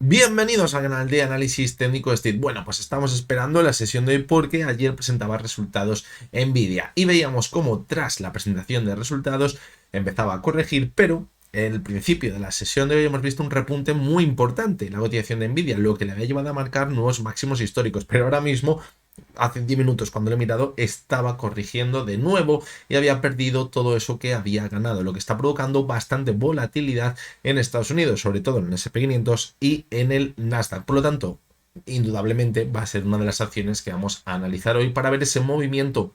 Bienvenidos al canal de análisis técnico de Steve. Bueno, pues estamos esperando la sesión de hoy porque ayer presentaba resultados Nvidia y veíamos cómo tras la presentación de resultados empezaba a corregir, pero en el principio de la sesión de hoy hemos visto un repunte muy importante en la cotización de Nvidia, lo que le había llevado a marcar nuevos máximos históricos, pero ahora mismo hace 10 minutos cuando lo he mirado estaba corrigiendo de nuevo y había perdido todo eso que había ganado, lo que está provocando bastante volatilidad en Estados Unidos, sobre todo en el S&P 500 y en el Nasdaq. Por lo tanto, indudablemente va a ser una de las acciones que vamos a analizar hoy para ver ese movimiento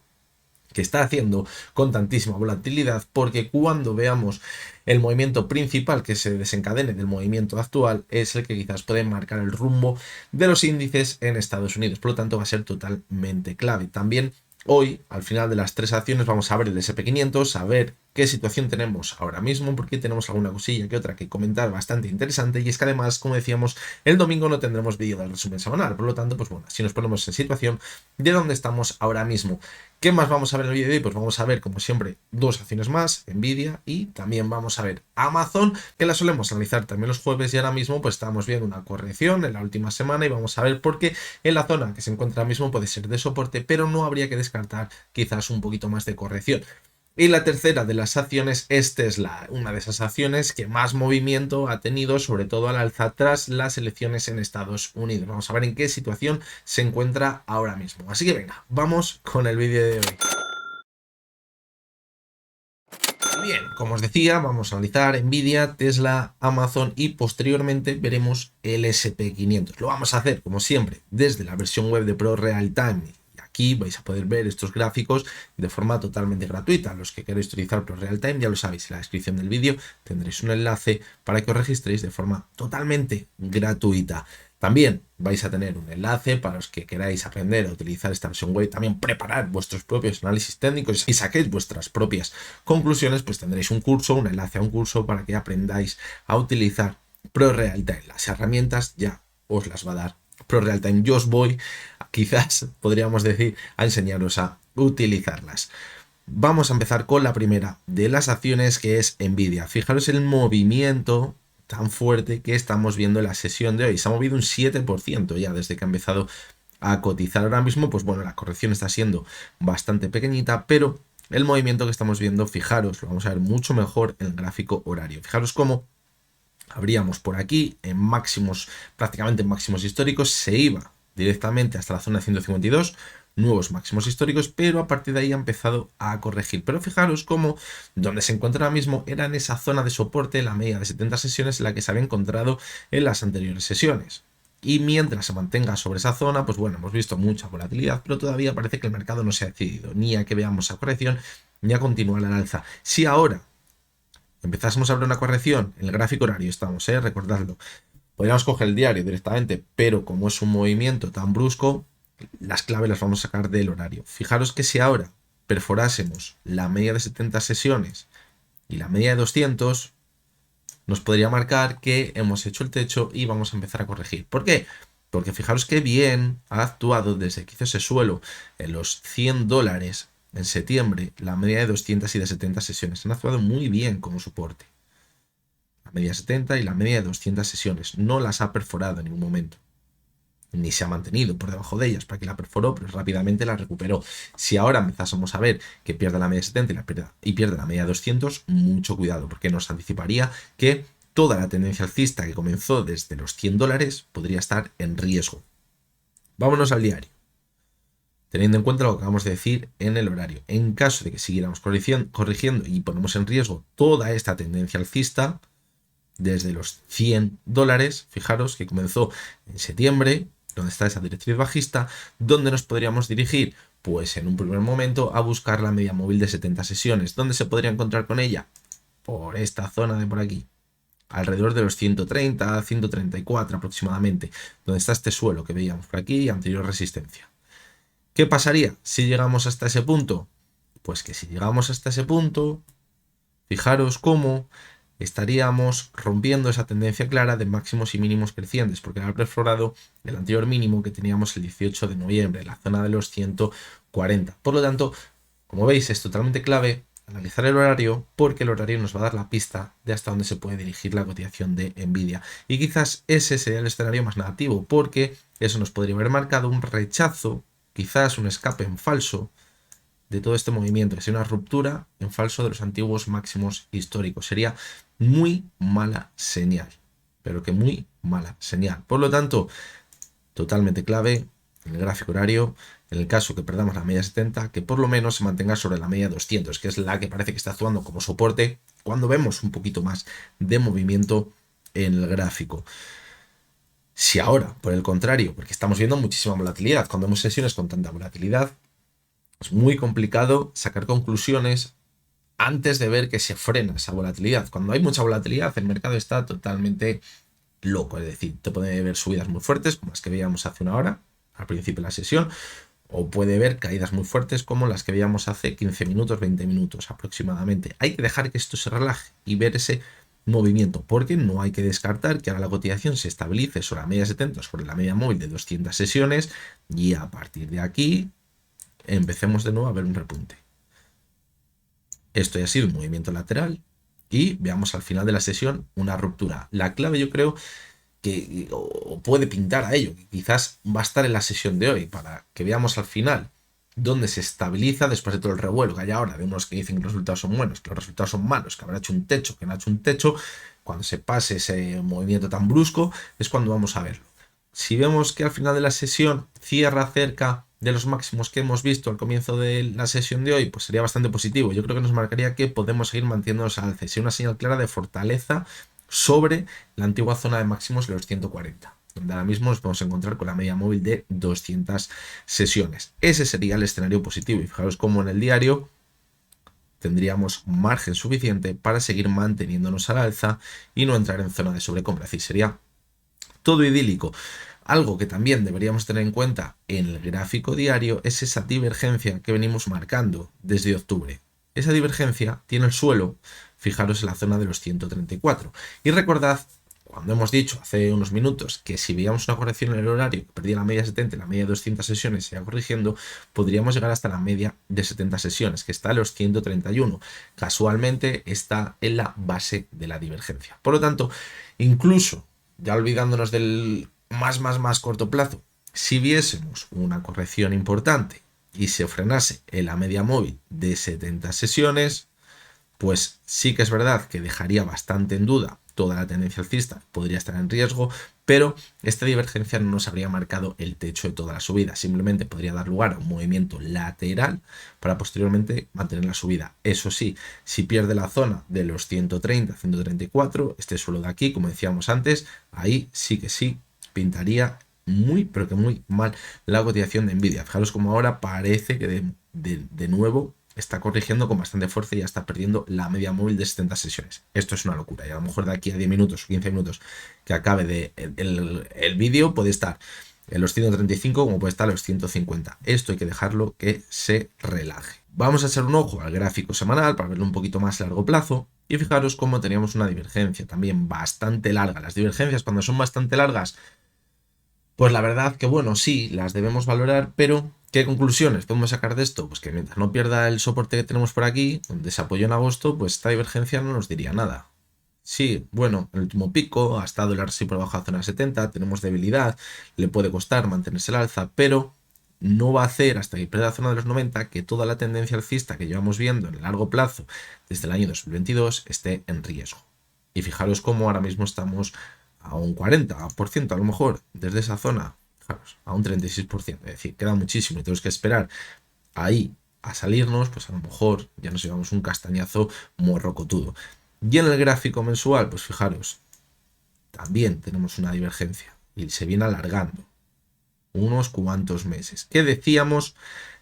que está haciendo con tantísima volatilidad, porque cuando veamos el movimiento principal que se desencadene del movimiento actual es el que quizás puede marcar el rumbo de los índices en Estados Unidos. Por lo tanto, va a ser totalmente clave. También hoy, al final de las tres acciones, vamos a ver el S&P 500, a ver qué situación tenemos ahora mismo, porque tenemos alguna cosilla que otra que comentar bastante interesante, y es que además, como decíamos, el domingo no tendremos vídeo del resumen semanal. Por lo tanto, pues bueno, así nos ponemos en situación de dónde estamos ahora mismo. ¿Qué más vamos a ver en el vídeo de hoy? Pues vamos a ver, como siempre, dos acciones más, Nvidia, y también vamos a ver Amazon, que la solemos analizar también los jueves, y ahora mismo pues estamos viendo una corrección en la última semana y vamos a ver por qué en la zona que se encuentra ahora mismo puede ser de soporte, pero no habría que descartar quizás un poquito más de corrección. Y la tercera de las acciones es Tesla, una de esas acciones que más movimiento ha tenido, sobre todo al alza tras las elecciones en Estados Unidos. Vamos a ver en qué situación se encuentra ahora mismo. Así que venga, vamos con el vídeo de hoy. Bien, como os decía, vamos a analizar Nvidia, Tesla, Amazon y posteriormente veremos el SP 500. Lo vamos a hacer, como siempre, desde la versión web de Pro Realtime. Aquí vais a poder ver estos gráficos de forma totalmente gratuita. Los que queréis utilizar Pro Realtime ya lo sabéis, en la descripción del vídeo tendréis un enlace para que os registréis de forma totalmente gratuita. También vais a tener un enlace para los que queráis aprender a utilizar esta versión web, también preparar vuestros propios análisis técnicos y saquéis vuestras propias conclusiones, pues tendréis un curso, un enlace a un curso para que aprendáis a utilizar Pro Realtime. Las herramientas ya os las va a dar Pro Realtime. Yo os voy, quizás podríamos decir, a enseñaros a utilizarlas. Vamos a empezar con la primera de las acciones, que es Nvidia. Fijaros el movimiento tan fuerte que estamos viendo en la sesión de hoy. Se ha movido un 7% ya desde que ha empezado a cotizar. Ahora mismo, pues bueno, la corrección está siendo bastante pequeñita, pero el movimiento que estamos viendo, fijaros, lo vamos a ver mucho mejor en el gráfico horario. Fijaros cómo abríamos por aquí en máximos, prácticamente en máximos históricos, se iba directamente hasta la zona 152, nuevos máximos históricos, pero a partir de ahí ha empezado a corregir. Pero fijaros cómo donde se encuentra ahora mismo era en esa zona de soporte, la media de 70 sesiones, en la que se había encontrado en las anteriores sesiones. Y mientras se mantenga sobre esa zona, pues bueno, hemos visto mucha volatilidad, pero todavía parece que el mercado no se ha decidido ni a que veamos esa corrección ni a continuar al alza. Si ahora empezásemos a ver una corrección en el gráfico horario, estamos, recordadlo, podríamos coger el diario directamente, pero como es un movimiento tan brusco, las claves las vamos a sacar del horario. Fijaros que si ahora perforásemos la media de 70 sesiones y la media de 200, nos podría marcar que hemos hecho el techo y vamos a empezar a corregir. ¿Por qué? Porque fijaros que bien ha actuado desde que hizo ese suelo en los $100 en septiembre, la media de 200 y de 70 sesiones. Han actuado muy bien como soporte. La media de 70 y la media de 200 sesiones. No las ha perforado en ningún momento. Ni se ha mantenido por debajo de ellas. Para que la perforó, pero rápidamente la recuperó. Si ahora empezásemos a ver que pierde la media de 70 y pierde la media de 200, mucho cuidado, porque nos anticiparía que toda la tendencia alcista que comenzó desde los $100 podría estar en riesgo. Vámonos al diario. Teniendo en cuenta lo que acabamos de decir en el horario. En caso de que siguiéramos corrigiendo y ponemos en riesgo toda esta tendencia alcista, desde los $100, fijaros que comenzó en septiembre, donde está esa directriz bajista, ¿dónde nos podríamos dirigir? Pues en un primer momento a buscar la media móvil de 70 sesiones. ¿Dónde se podría encontrar con ella? Por esta zona de por aquí. Alrededor de los 130, 134 aproximadamente, donde está este suelo que veíamos por aquí y anterior resistencia. ¿Qué pasaría si llegamos hasta ese punto? Pues que si llegamos hasta ese punto, fijaros cómo estaríamos rompiendo esa tendencia clara de máximos y mínimos crecientes, porque era perforado el anterior mínimo que teníamos el 18 de noviembre, en la zona de los 140. Por lo tanto, como veis, es totalmente clave analizar el horario porque el horario nos va a dar la pista de hasta dónde se puede dirigir la cotización de Nvidia. Y quizás ese sería el escenario más negativo porque eso nos podría haber marcado un rechazo, quizás un escape en falso de todo este movimiento, que sería una ruptura en falso de los antiguos máximos históricos. Sería muy mala señal, pero que muy mala señal. Por lo tanto, totalmente clave en el gráfico horario, en el caso que perdamos la media 70, que por lo menos se mantenga sobre la media 200, que es la que parece que está actuando como soporte cuando vemos un poquito más de movimiento en el gráfico. Si ahora, por el contrario, porque estamos viendo muchísima volatilidad, cuando vemos sesiones con tanta volatilidad, es muy complicado sacar conclusiones antes de ver que se frena esa volatilidad. Cuando hay mucha volatilidad, el mercado está totalmente loco, es decir, te puede ver subidas muy fuertes, como las que veíamos hace una hora, al principio de la sesión, o puede ver caídas muy fuertes como las que veíamos hace 15 minutos, 20 minutos aproximadamente. Hay que dejar que esto se relaje y ver ese movimiento, porque no hay que descartar que ahora la cotización se estabilice sobre la media 70, sobre la media móvil de 200 sesiones, y a partir de aquí empecemos de nuevo a ver un repunte. Esto ya ha sido un movimiento lateral y veamos al final de la sesión una ruptura. La clave, yo creo, que puede pintar a ello, que quizás va a estar en la sesión de hoy, para que veamos al final dónde se estabiliza después de todo el revuelo que hay ahora de unos que dicen que los resultados son buenos, que los resultados son malos, que habrá hecho un techo, que no ha hecho un techo. Cuando se pase ese movimiento tan brusco es cuando vamos a verlo. Si vemos que al final de la sesión cierra cerca de los máximos que hemos visto al comienzo de la sesión de hoy, pues sería bastante positivo. Yo creo que nos marcaría que podemos seguir manteniéndonos al alza. Sería una señal clara de fortaleza sobre la antigua zona de máximos de los 140, donde ahora mismo nos podemos encontrar con la media móvil de 200 sesiones. Ese sería el escenario positivo. Y fijaros cómo en el diario tendríamos margen suficiente para seguir manteniéndonos al alza y no entrar en zona de sobrecompra. Es decir, sería todo idílico. Algo que también deberíamos tener en cuenta en el gráfico diario es esa divergencia que venimos marcando desde octubre. Esa divergencia tiene el suelo, fijaros, en la zona de los 134. Y recordad, cuando hemos dicho hace unos minutos que si veíamos una corrección en el horario que perdía la media 70 y la media de 200 sesiones se iba corrigiendo, podríamos llegar hasta la media de 70 sesiones, que está a los 131. Casualmente está en la base de la divergencia. Por lo tanto, incluso ya olvidándonos del más corto plazo, si viésemos una corrección importante y se frenase en la media móvil de 70 sesiones, pues sí que es verdad que dejaría bastante en duda toda la tendencia alcista, podría estar en riesgo, pero esta divergencia no nos habría marcado el techo de toda la subida, simplemente podría dar lugar a un movimiento lateral para posteriormente mantener la subida. Eso sí, si pierde la zona de los 130, 134, este suelo de aquí, como decíamos antes, ahí sí que sí pintaría muy, pero que muy mal la cotización de Nvidia. Fijaros como ahora parece que de nuevo está corrigiendo con bastante fuerza y ya está perdiendo la media móvil de 70 sesiones. Esto es una locura. Y a lo mejor de aquí a 10 minutos o 15 minutos que acabe el vídeo puede estar en los 135 como puede estar en los 150. Esto hay que dejarlo que se relaje. Vamos a echar un ojo al gráfico semanal para verlo un poquito más a largo plazo. Y fijaros cómo teníamos una divergencia también bastante larga. Las divergencias cuando son bastante largas, pues la verdad que bueno, sí, las debemos valorar, pero ¿qué conclusiones podemos sacar de esto? Pues que mientras no pierda el soporte que tenemos por aquí, donde se apoyó en agosto, pues esta divergencia no nos diría nada. Sí, bueno, el último pico ha estado el RSI por debajo de la zona 70, tenemos debilidad, le puede costar mantenerse al alza, pero no va a hacer hasta que pierda la zona de los 90 que toda la tendencia alcista que llevamos viendo en el largo plazo desde el año 2022 esté en riesgo. Y fijaros cómo ahora mismo estamos a un 40% a lo mejor desde esa zona, fijaros, a un 36%, es decir, queda muchísimo y tenemos que esperar ahí a salirnos, pues a lo mejor ya nos llevamos un castañazo morrocotudo. Y en el gráfico mensual, pues fijaros, también tenemos una divergencia y se viene alargando unos cuantos meses. ¿Qué decíamos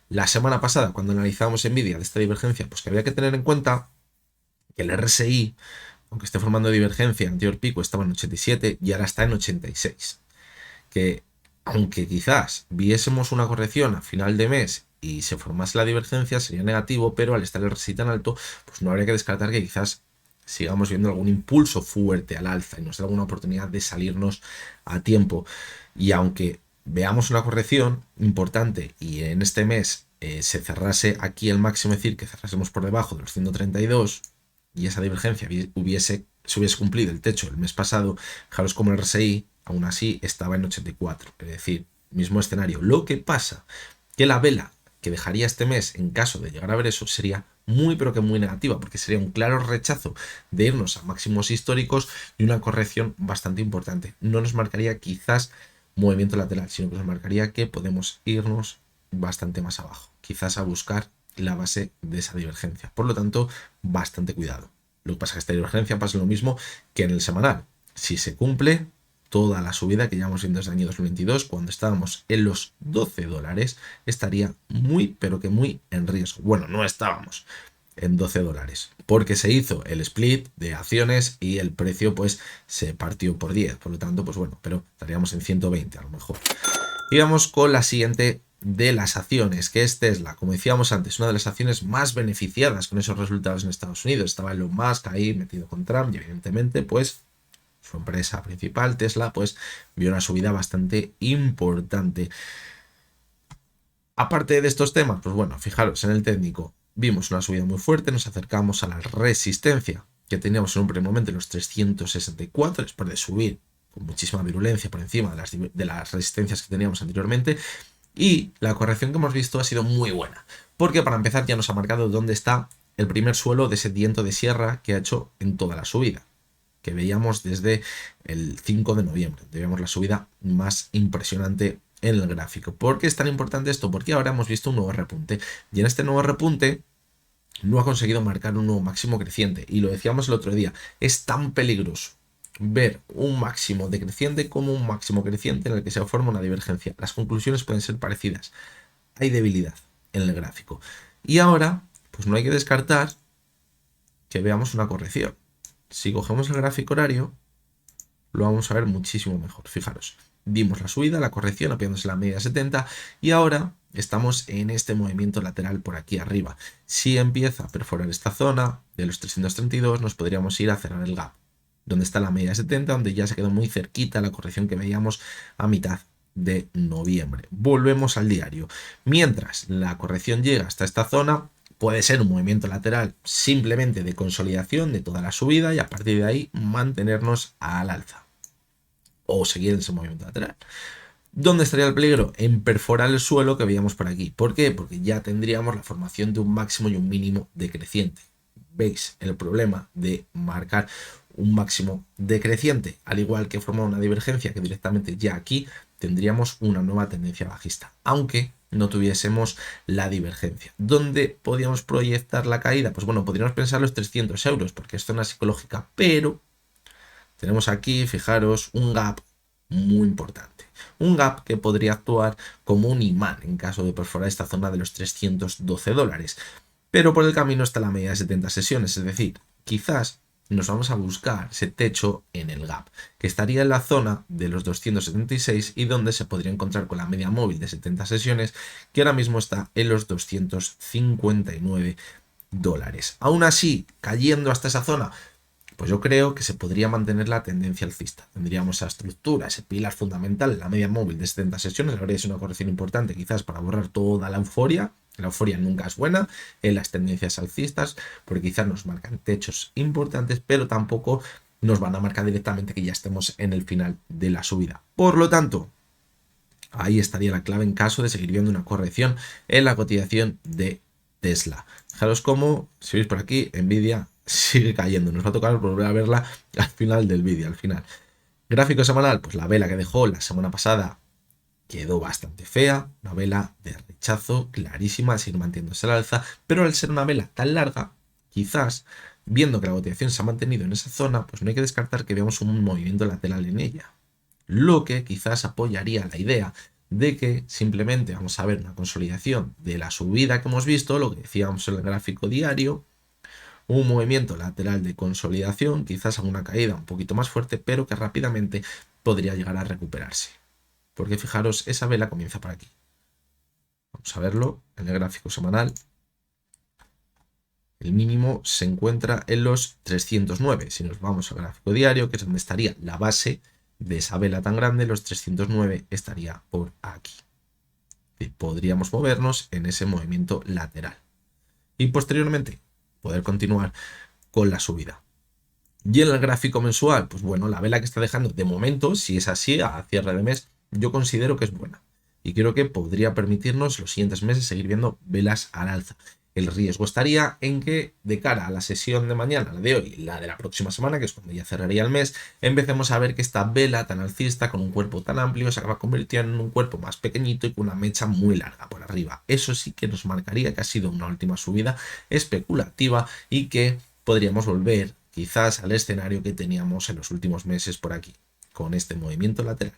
la semana pasada cuando analizábamos Nvidia de esta divergencia? Pues que había que tener en cuenta que el RSI, aunque esté formando divergencia, el anterior pico estaba en 87 y ahora está en 86. Que aunque quizás viésemos una corrección a final de mes y se formase la divergencia sería negativo, pero al estar el RSI tan alto, pues no habría que descartar que quizás sigamos viendo algún impulso fuerte al alza y nos da alguna oportunidad de salirnos a tiempo. Y aunque veamos una corrección importante y en este mes se cerrase aquí el máximo, es decir, que cerrásemos por debajo de los 132 y esa divergencia se hubiese cumplido el techo el mes pasado, fijaros como el RSI aún así estaba en 84, es decir, mismo escenario. Lo que pasa que la vela que dejaría este mes en caso de llegar a ver eso sería muy pero que muy negativa, porque sería un claro rechazo de irnos a máximos históricos y una corrección bastante importante. No nos marcaría quizás movimiento lateral, sino que nos marcaría que podemos irnos bastante más abajo, quizás a buscar la base de esa divergencia. Por lo tanto, bastante cuidado. Lo que pasa es que esta divergencia pasa lo mismo que en el semanal. Si se cumple, toda la subida que llevamos viendo desde el año 2022, cuando estábamos en los $12, estaría muy, pero que muy en riesgo. Bueno, no estábamos en $12, porque se hizo el split de acciones y el precio pues se partió por 10, por lo tanto pues bueno, pero estaríamos en 120 a lo mejor. Y vamos con la siguiente de las acciones, que es Tesla. Como decíamos antes, una de las acciones más beneficiadas con esos resultados en Estados Unidos. Estaba Elon Musk ahí metido con Trump y evidentemente pues su empresa principal, Tesla, pues vio una subida bastante importante. Aparte de estos temas, pues bueno, fijaros en el técnico, vimos una subida muy fuerte, nos acercamos a la resistencia que teníamos en un primer momento en los 364, después de subir con muchísima virulencia por encima de las resistencias que teníamos anteriormente, y la corrección que hemos visto ha sido muy buena, porque para empezar ya nos ha marcado dónde está el primer suelo de ese viento de sierra que ha hecho en toda la subida, que veíamos desde el 5 de noviembre. Veíamos la subida más impresionante en el gráfico. ¿Por qué es tan importante esto? Porque ahora hemos visto un nuevo repunte y en este nuevo repunte no ha conseguido marcar un nuevo máximo creciente. Y lo decíamos el otro día, es tan peligroso ver un máximo decreciente como un máximo creciente en el que se forma una divergencia. Las conclusiones pueden ser parecidas. Hay debilidad en el gráfico. Y ahora, pues no hay que descartar que veamos una corrección. Si cogemos el gráfico horario, lo vamos a ver muchísimo mejor. Fijaros, dimos la subida, la corrección, apoyándose la media 70 y ahora estamos en este movimiento lateral por aquí arriba. Si empieza a perforar esta zona de los 332, nos podríamos ir a cerrar el gap, donde está la media 70, donde ya se quedó muy cerquita la corrección que veíamos a mitad de noviembre. Volvemos al diario. Mientras la corrección llega hasta esta zona, puede ser un movimiento lateral simplemente de consolidación de toda la subida y a partir de ahí mantenernos al alza o seguir en ese movimiento lateral. ¿Dónde estaría el peligro? En perforar el suelo que veíamos por aquí. ¿Por qué? Porque ya tendríamos la formación de un máximo y un mínimo decreciente. ¿Veis el problema de marcar un máximo decreciente? Al igual que formar una divergencia que directamente ya aquí tendríamos una nueva tendencia bajista, aunque no tuviésemos la divergencia. ¿Dónde podríamos proyectar la caída? Pues bueno, podríamos pensar los 300 euros, porque es zona psicológica, pero tenemos aquí, fijaros, un gap muy importante. Un gap que podría actuar como un imán en caso de perforar esta zona de los $312. Pero por el camino está la media de 70 sesiones, es decir, quizás nos vamos a buscar ese techo en el gap, que estaría en la zona de los 276 y donde se podría encontrar con la media móvil de 70 sesiones, que ahora mismo está en los $259. Aún así, cayendo hasta esa zona, pues yo creo que se podría mantener la tendencia alcista. Tendríamos esa estructura, ese pilar fundamental, la media móvil de 70 sesiones, habría sido una corrección importante quizás para borrar toda la euforia. La euforia nunca es buena en las tendencias alcistas, porque quizás nos marcan techos importantes, pero tampoco nos van a marcar directamente que ya estemos en el final de la subida. Por lo tanto, ahí estaría la clave en caso de seguir viendo una corrección en la cotización de Tesla. Fijaros cómo, si veis por aquí, Nvidia sigue cayendo. Nos va a tocar volver a verla al final del vídeo, al final. Gráfico semanal, pues la vela que dejó la semana pasada quedó bastante fea, una vela de rechazo clarísima, sigue manteniéndose al alza, pero al ser una vela tan larga, quizás, viendo que la cotización se ha mantenido en esa zona, pues no hay que descartar que veamos un movimiento lateral en ella. Lo que quizás apoyaría la idea de que simplemente vamos a ver una consolidación de la subida que hemos visto, lo que decíamos en el gráfico diario, un movimiento lateral de consolidación, quizás alguna caída un poquito más fuerte, pero que rápidamente podría llegar a recuperarse. Porque fijaros, esa vela comienza por aquí. Vamos a verlo en el gráfico semanal. El mínimo se encuentra en los 309. Si nos vamos al gráfico diario, que es donde estaría la base de esa vela tan grande, los 309 estaría por aquí. Podríamos movernos en ese movimiento lateral. Y posteriormente poder continuar con la subida. Y en el gráfico mensual, pues bueno, la vela que está dejando de momento, si es así, a cierre de mes, yo considero que es buena. Y creo que podría permitirnos los siguientes meses seguir viendo velas al alza. El riesgo estaría en que de cara a la sesión de mañana, la de hoy y la de la próxima semana, que es cuando ya cerraría el mes, empecemos a ver que esta vela tan alcista, con un cuerpo tan amplio, se acaba convirtiendo en un cuerpo más pequeñito y con una mecha muy larga por arriba. Eso sí que nos marcaría que ha sido una última subida especulativa y que podríamos volver quizás al escenario que teníamos en los últimos meses por aquí, con este movimiento lateral,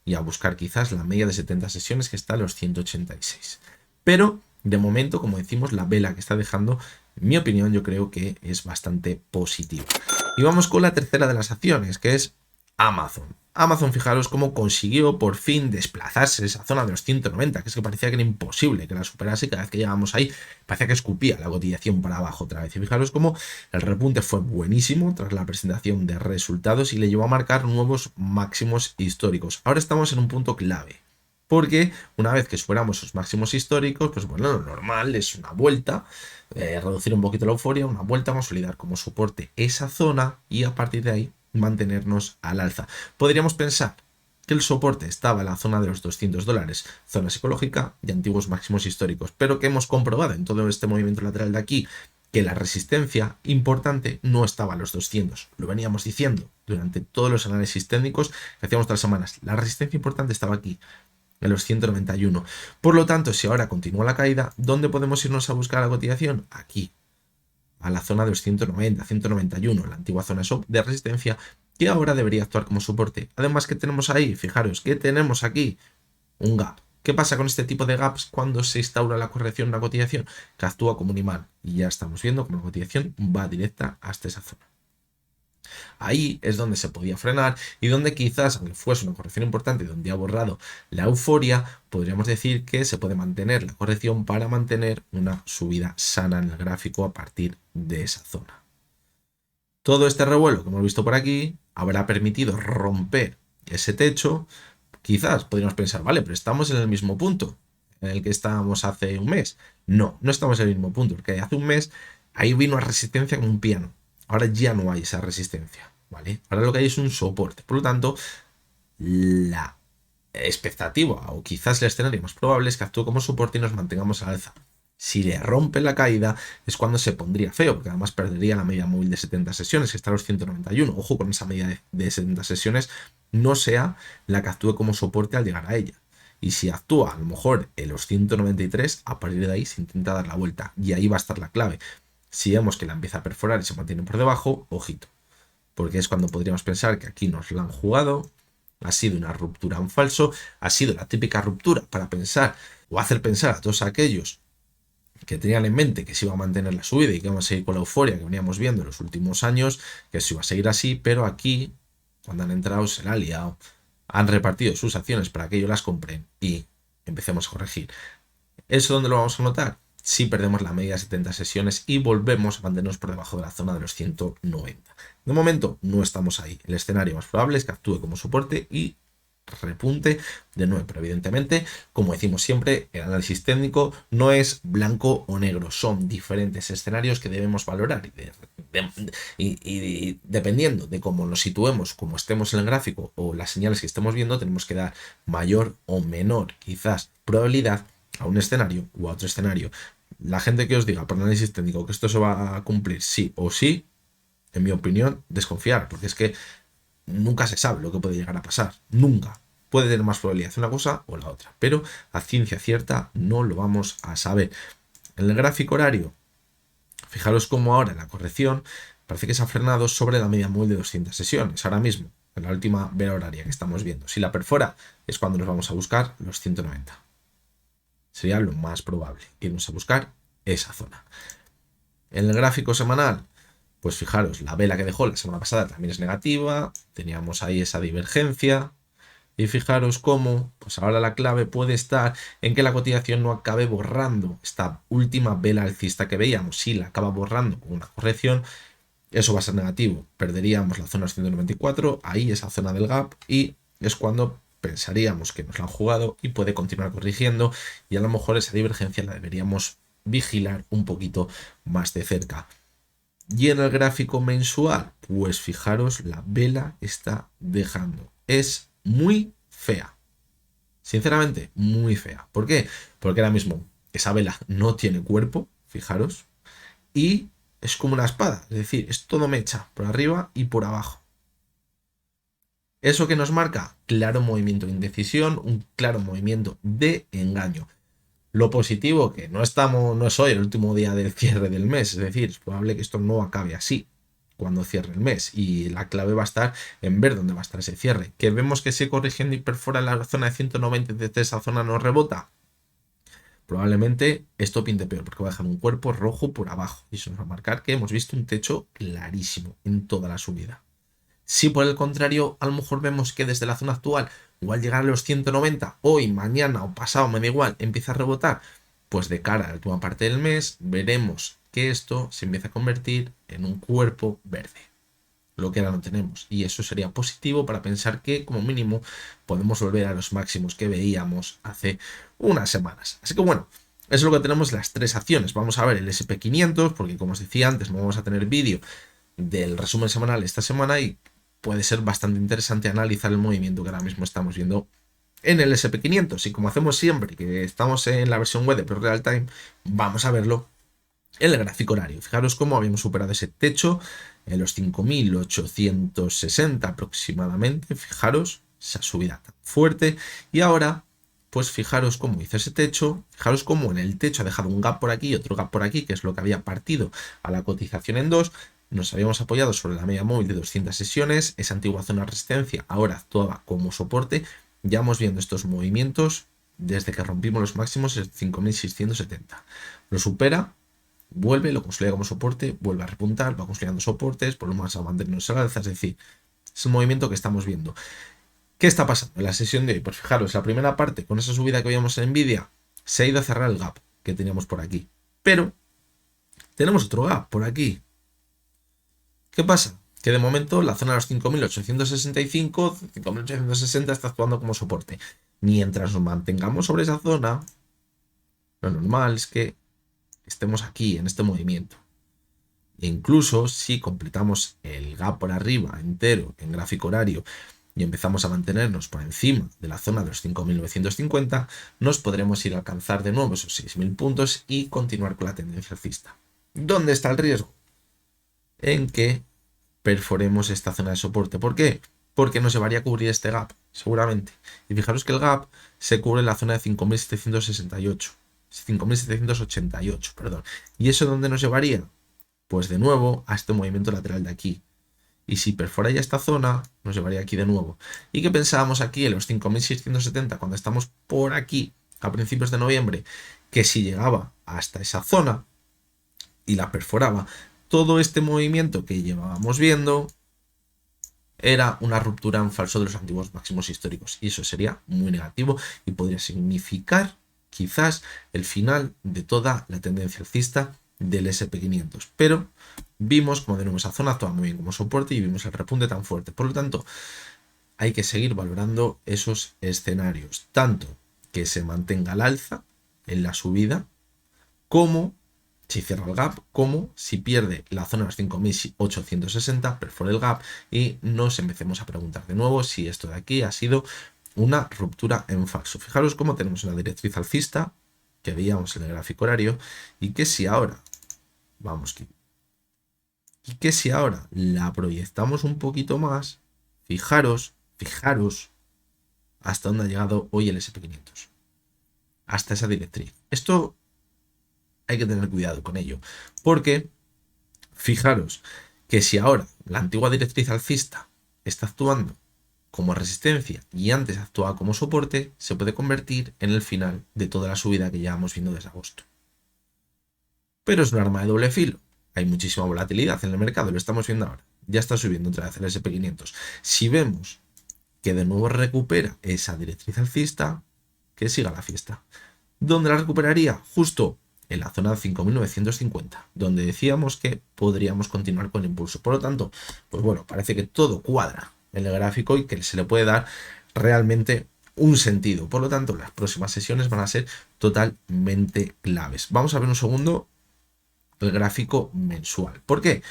y a buscar quizás la media de 70 sesiones que está a los 186. Pero, de momento, como decimos, la vela que está dejando, en mi opinión, yo creo que es bastante positiva. Y vamos con la tercera de las acciones, que es Amazon. Amazon, fijaros cómo consiguió por fin desplazarse esa zona de los 190, que es que parecía que era imposible que la superase, y cada vez que llegábamos ahí parecía que escupía la cotización para abajo otra vez. Y fijaros cómo el repunte fue buenísimo tras la presentación de resultados y le llevó a marcar nuevos máximos históricos. Ahora estamos en un punto clave, porque una vez que superamos esos máximos históricos, pues bueno, lo normal es una vuelta, reducir un poquito la euforia, una vuelta, consolidar como soporte esa zona y a partir de ahí mantenernos al alza. Podríamos pensar que el soporte estaba en la zona de los $200, zona psicológica y antiguos máximos históricos, pero que hemos comprobado en todo este movimiento lateral de aquí que la resistencia importante no estaba a los 200. Lo veníamos diciendo durante todos los análisis técnicos que hacíamos todas las semanas. La resistencia importante estaba aquí, en los 191. Por lo tanto, si ahora continúa la caída, ¿dónde podemos irnos a buscar la cotización? Aquí, a la zona de los 190, 191, la antigua zona de resistencia, que ahora debería actuar como soporte. Además, ¿qué tenemos ahí? Fijaros, ¿qué tenemos aquí? Un gap. ¿Qué pasa con este tipo de gaps cuando se instaura la corrección en la cotización? Que actúa como un imán. Y ya estamos viendo cómo la cotización va directa hasta esa zona. Ahí es donde se podía frenar y donde quizás, aunque fuese una corrección importante y donde ha borrado la euforia, podríamos decir que se puede mantener la corrección para mantener una subida sana en el gráfico a partir de esa zona. Todo este revuelo que hemos visto por aquí habrá permitido romper ese techo. Quizás podríamos pensar, vale, pero estamos en el mismo punto en el que estábamos hace un mes. No, no estamos en el mismo punto, porque hace un mes ahí vino a resistencia como un piano. Ahora ya no hay esa resistencia, ¿vale? Ahora lo que hay es un soporte. Por lo tanto, la expectativa o quizás el escenario más probable es que actúe como soporte y nos mantengamos al alza. Si le rompe la caída es cuando se pondría feo, porque además perdería la media móvil de 70 sesiones, que está a los 191. Ojo con esa media de 70 sesiones, no sea la que actúe como soporte al llegar a ella. Y si actúa a lo mejor en los 193, a partir de ahí se intenta dar la vuelta. Y ahí va a estar la clave. Si vemos que la empieza a perforar y se mantiene por debajo, ojito. Porque es cuando podríamos pensar que aquí nos la han jugado, ha sido una ruptura en falso, ha sido la típica ruptura para pensar o hacer pensar a todos aquellos que tenían en mente que se iba a mantener la subida y que íbamos a seguir con la euforia que veníamos viendo en los últimos años, que eso iba a seguir así, pero aquí, cuando han entrado, se la han liado, han repartido sus acciones para que ellos las compren y empecemos a corregir. ¿Eso dónde lo vamos a notar? Si perdemos la media de 70 sesiones y volvemos a mantenernos por debajo de la zona de los 190. De momento no estamos ahí. El escenario más probable es que actúe como soporte y repunte de nuevo, pero evidentemente, como decimos siempre, el análisis técnico no es blanco o negro, son diferentes escenarios que debemos valorar y dependiendo de cómo nos situemos, como estemos en el gráfico o las señales que estemos viendo, tenemos que dar mayor o menor quizás probabilidad a un escenario u a otro escenario. La gente que os diga por análisis técnico que esto se va a cumplir sí o sí, en mi opinión, desconfiar, porque es que nunca se sabe lo que puede llegar a pasar, nunca. Puede tener más probabilidad una cosa o la otra, pero a ciencia cierta no lo vamos a saber. En el gráfico horario, fijaros cómo ahora la corrección parece que se ha frenado sobre la media móvil de 200 sesiones, ahora mismo, en la última vela horaria que estamos viendo. Si la perfora es cuando nos vamos a buscar los 190. Sería lo más probable, irnos a buscar esa zona. En el gráfico semanal, pues fijaros, la vela que dejó la semana pasada también es negativa, teníamos ahí esa divergencia, y fijaros cómo, pues ahora la clave puede estar en que la cotización no acabe borrando esta última vela alcista que veíamos. Si la acaba borrando con una corrección, eso va a ser negativo, perderíamos la zona 194, ahí esa zona del gap, y es cuando pensaríamos que nos la han jugado y puede continuar corrigiendo, y a lo mejor esa divergencia la deberíamos vigilar un poquito más de cerca. Y en el gráfico mensual, pues fijaros, la vela está dejando. Es muy fea. Sinceramente, muy fea. ¿Por qué? Porque ahora mismo esa vela no tiene cuerpo, fijaros, y es como una espada, es decir, es todo mecha, por arriba y por abajo. ¿Eso que nos marca? Claro movimiento de indecisión, un claro movimiento de engaño. Lo positivo que no es hoy el último día del cierre del mes, es decir, es probable que esto no acabe así cuando cierre el mes, y la clave va a estar en ver dónde va a estar ese cierre. Que vemos que sigue corrigiendo y perfora la zona de 190 y desde esa zona no rebota. Probablemente esto pinte peor porque va a dejar un cuerpo rojo por abajo y eso nos va a marcar que hemos visto un techo clarísimo en toda la subida. Si por el contrario a lo mejor vemos que desde la zona actual o al llegar a los 190 hoy, mañana o pasado, me da igual, empieza a rebotar, pues de cara a la última parte del mes veremos que esto se empieza a convertir en un cuerpo verde, lo que ahora no tenemos, y eso sería positivo para pensar que como mínimo podemos volver a los máximos que veíamos hace unas semanas. Así que bueno, eso es lo que tenemos las tres acciones. Vamos a ver el SP500 porque como os decía antes no vamos a tener vídeo del resumen semanal esta semana y puede ser bastante interesante analizar el movimiento que ahora mismo estamos viendo en el SP500, y como hacemos siempre que estamos en la versión web de Pro Real Time, vamos a verlo en el gráfico horario. Fijaros cómo habíamos superado ese techo en los 5.860 aproximadamente. Fijaros esa subida tan fuerte. Y ahora, pues fijaros cómo hizo ese techo. Fijaros cómo en el techo ha dejado un gap por aquí y otro gap por aquí, que es lo que había partido a la cotización en dos. Nos habíamos apoyado sobre la media móvil de 200 sesiones. Esa antigua zona de resistencia ahora actuaba como soporte. Ya vamos viendo estos movimientos desde que rompimos los máximos en 5.670. Lo supera, vuelve, lo consolida como soporte, vuelve a repuntar, va consolidando soportes, volvemos a mantenernos al alza, es decir, es el movimiento que estamos viendo. ¿Qué está pasando en la sesión de hoy? Pues fijaros, la primera parte, con esa subida que veíamos en Nvidia, se ha ido a cerrar el gap que teníamos por aquí. Pero tenemos otro gap por aquí. ¿Qué pasa? Que de momento la zona de los 5.865, 5.860 está actuando como soporte. Mientras nos mantengamos sobre esa zona, lo normal es que estemos aquí en este movimiento. E incluso si completamos el gap por arriba entero en gráfico horario y empezamos a mantenernos por encima de la zona de los 5.950, nos podremos ir a alcanzar de nuevo esos 6.000 puntos y continuar con la tendencia alcista. ¿Dónde está el riesgo? En que perforemos esta zona de soporte. ¿Por qué? Porque nos llevaría a cubrir este gap, seguramente. Y fijaros que el gap se cubre en la zona de 5.768. 5.788, perdón. ¿Y eso dónde nos llevaría? Pues de nuevo a este movimiento lateral de aquí. Y si perfora ya esta zona, nos llevaría aquí de nuevo. ¿Y qué pensábamos aquí en los 5.670 cuando estamos por aquí a principios de noviembre? Que si llegaba hasta esa zona y la perforaba, todo este movimiento que llevábamos viendo era una ruptura en falso de los antiguos máximos históricos. Y eso sería muy negativo y podría significar quizás el final de toda la tendencia alcista del SP500. Pero vimos como de nuevo esa zona actuaba muy bien como soporte y vimos el repunte tan fuerte. Por lo tanto, hay que seguir valorando esos escenarios. Tanto que se mantenga al alza en la subida, como si cierra el gap, como si pierde la zona de los 5.860, perfora el gap y nos empecemos a preguntar de nuevo si esto de aquí ha sido una ruptura en falso. Fijaros cómo tenemos una directriz alcista que veíamos en el gráfico horario y que si ahora, la proyectamos un poquito más, fijaros hasta dónde ha llegado hoy el SP500. Hasta esa directriz. Esto hay que tener cuidado con ello, porque fijaros que si ahora la antigua directriz alcista está actuando como resistencia y antes actuaba como soporte, se puede convertir en el final de toda la subida que llevamos viendo desde agosto. Pero es un arma de doble filo. Hay muchísima volatilidad en el mercado, lo estamos viendo ahora. Ya está subiendo otra vez el SP500. Si vemos que de nuevo recupera esa directriz alcista, que siga la fiesta. ¿Dónde la recuperaría? Justo en la zona de 5.950, donde decíamos que podríamos continuar con el impulso. Por lo tanto, pues bueno, parece que todo cuadra en el gráfico y que se le puede dar realmente un sentido. Por lo tanto, las próximas sesiones van a ser totalmente claves. Vamos a ver un segundo el gráfico mensual. ¿Por qué?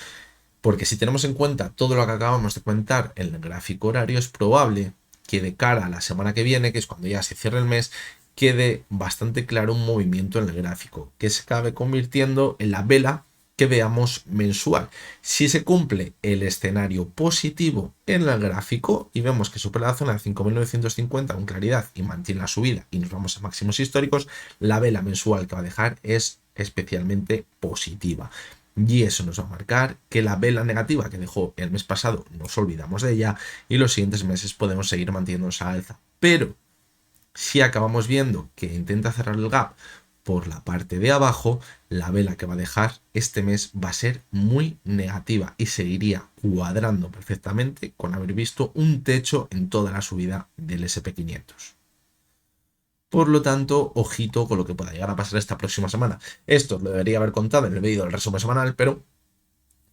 Porque si tenemos en cuenta todo lo que acabamos de comentar en el gráfico horario, es probable que de cara a la semana que viene, que es cuando ya se cierre el mes, quede bastante claro un movimiento en el gráfico, que se acabe convirtiendo en la vela que veamos mensual. Si se cumple el escenario positivo en el gráfico y vemos que supera la zona de 5.950 con claridad y mantiene la subida y nos vamos a máximos históricos, la vela mensual que va a dejar es especialmente positiva. Y eso nos va a marcar que la vela negativa que dejó el mes pasado nos olvidamos de ella y los siguientes meses podemos seguir manteniéndonos a alza. Pero si acabamos viendo que intenta cerrar el gap por la parte de abajo, la vela que va a dejar este mes va a ser muy negativa y seguiría cuadrando perfectamente con haber visto un techo en toda la subida del SP500. Por lo tanto, ojito con lo que pueda llegar a pasar esta próxima semana. Esto lo debería haber contado en el vídeo del resumen semanal, pero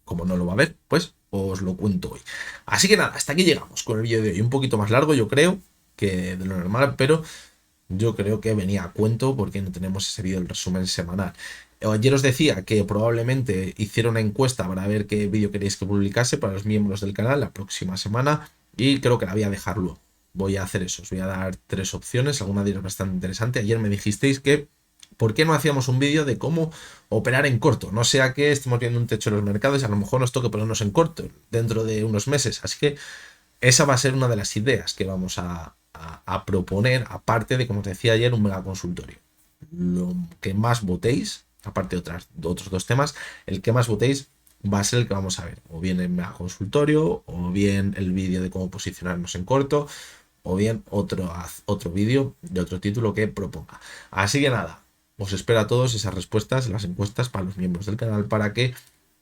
como no lo va a ver, pues os lo cuento hoy. Así que nada, hasta aquí llegamos con el vídeo de hoy. Un poquito más largo, yo creo, que de lo normal, pero yo creo que venía a cuento porque no tenemos ese vídeo del resumen semanal. Ayer os decía que probablemente hiciera una encuesta para ver qué vídeo queréis que publicase para los miembros del canal la próxima semana y creo que la voy a dejar luego. Voy a hacer eso, os voy a dar 3 opciones, alguna de ellas bastante interesante. Ayer me dijisteis que ¿por qué no hacíamos un vídeo de cómo operar en corto? No sea que estemos viendo un techo en los mercados y a lo mejor nos toque ponernos en corto dentro de unos meses. Así que esa va a ser una de las ideas que vamos a proponer, aparte de, como os decía ayer, un mega consultorio. Lo que más votéis, aparte de otros 2 temas, el que más votéis va a ser el que vamos a ver. O bien el mega consultorio, o bien el vídeo de cómo posicionarnos en corto, o bien otro vídeo de otro título que proponga. Así que nada, os espero a todos esas respuestas, las encuestas para los miembros del canal para que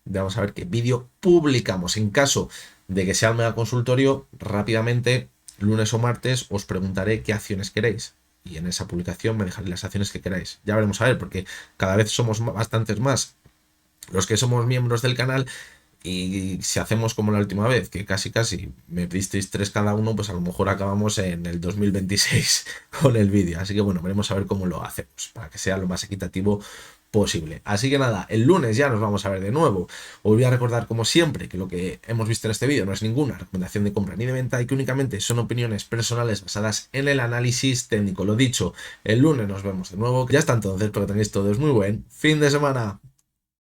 vamos a ver qué vídeo publicamos. En caso de que sea el mega consultorio, rápidamente, lunes o martes, os preguntaré qué acciones queréis. Y en esa publicación me dejaréis las acciones que queráis. Ya veremos a ver, porque cada vez somos bastantes más los que somos miembros del canal. Y si hacemos como la última vez, que casi me disteis 3 cada uno, pues a lo mejor acabamos en el 2026 con el vídeo. Así que bueno, veremos a ver cómo lo hacemos, para que sea lo más equitativo posible. Así que nada, el lunes ya nos vamos a ver de nuevo. Os voy a recordar, como siempre, que lo que hemos visto en este vídeo no es ninguna recomendación de compra ni de venta y que únicamente son opiniones personales basadas en el análisis técnico. Lo dicho, el lunes nos vemos de nuevo. Ya está entonces, pero tenéis todos muy buen fin de semana.